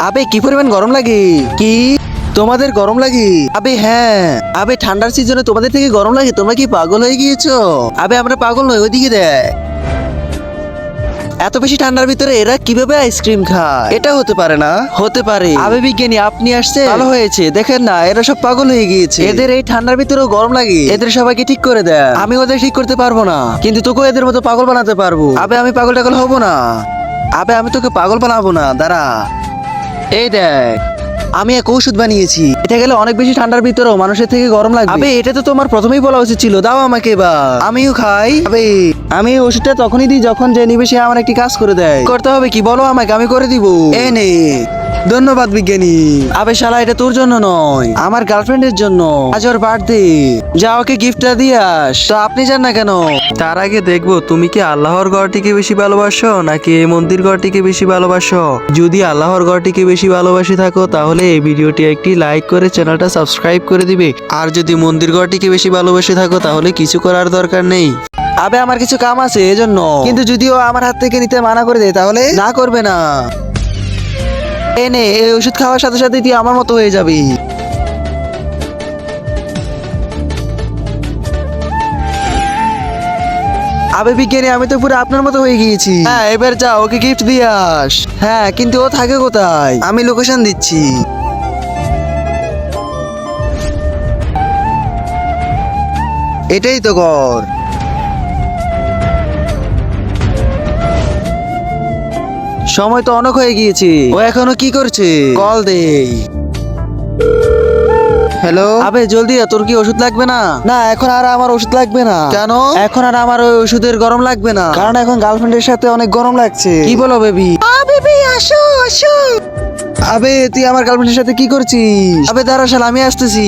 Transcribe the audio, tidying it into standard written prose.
আবে কি পরিমাণ গরম লাগে? কি তোমাদের গরম লাগে? আবে হ্যাঁ, আবে ঠান্ডার সিজনে তোমাদের থেকে গরম লাগে? তোমরা কি পাগল হয়ে গিয়েছো? আবে আমরা পাগল নই, ওইদিকে দেখ। এত বেশি ঠান্ডার ভিতরে এরা কিভাবে আইসক্রিম খায়? এটা হতে পারে না। হতে পারে। আবে বিজ্ঞানী আপনি আসছে, ভালো হয়েছে। দেখেন না, এরা সব পাগল হয়ে গিয়েছে। এদের এই ঠান্ডার ভিতরেও গরম লাগে। এদের সবাইকে ঠিক করে দেয়। আমি ওদের ঠিক করতে পারবো না, কিন্তু তোকে এদের মতো পাগল বানাতে পারবো। আবে আমি পাগল টাগল হবো না। আবে আমি তোকে পাগল বানাবো না, দাঁড়া। এই দেখ, আমি এক ওষুধ বানিয়েছি। এটা গেলে অনেক বেশি ঠান্ডার ভিতরেও মানুষের থেকে গরম লাগবে। আবে এটা তো তোমার প্রথমেই বলা উচিত ছিল। দাও আমাকে এবার, আমিও খাই। আবে আমি এই ওষুধটা তখনই দিই যখন যে নিবে সে আমার একটি কাজ করে দেয়। করতে হবে কি বলো আমাকে, আমি করে দিব। এই নে। ধন্যবাদ বিজ্ঞানী। আবে শালা এটা তোর জন্য নয়, আমার গার্লফ্রেন্ডের জন্য। আজ ওর বার্থডে। যা ওকে গিফটটা দিয়ে আস। তো আপনি যান না কেন? তার আগে দেখবো তুমি কি আল্লাহর ঘরটিকে বেশি ভালোবাসো নাকি এই মন্দির ঘরটিকে বেশি ভালোবাসো। যদি আল্লাহর ঘরটিকে বেশি ভালোবাসি থাকো তাহলে এই ভিডিওটি একটি লাইক করে চ্যানেলটা সাবস্ক্রাইব করে দিবে। আর যদি মন্দির ঘরটিকে বেশি ভালোবাসি থাকো তাহলে কিছু করার দরকার নেই। আবে আমার কিছু কাম আছে এজন্য। কিন্তু যদিও আমার হাত থেকে নিতে মানা করে দেয় তাহলে না করবে না। এনে এই ওষুধ খাওয়ার সাথে সাথে তুই আমার মতো হয়ে যাবি। আবে বিজ্ঞানী আমি তো পুরো আপনার মতো হয়ে গিয়েছি। হ্যাঁ এবার যা ওকে গিফট দিয়ে আস। হ্যাঁ কিন্তু ও থাকে কোথায়? আমি লোকেশন দিচ্ছি। এটাই তো ঘর। সময় তো অনেক হয়ে গিয়েছে, ও এখনো কি করছে? কল দেই। হ্যালো। আবে জলদি আয়, তোর কি ওষুধ লাগবে না? না এখন আর আমার ওষুধ লাগবে না। কেন? এখন আর আমার ওই ওষুধের গরম লাগবে না, কারণ এখন গার্লফ্রেন্ডের সাথে অনেক গরম লাগছে। কি বলো বেবি? বেবি আসো আসো। আবে তুই আমার গার্লফ্রেন্ডের সাথে কি করছিস? আবে দাঁড়া শালা, আমি আসতেছি।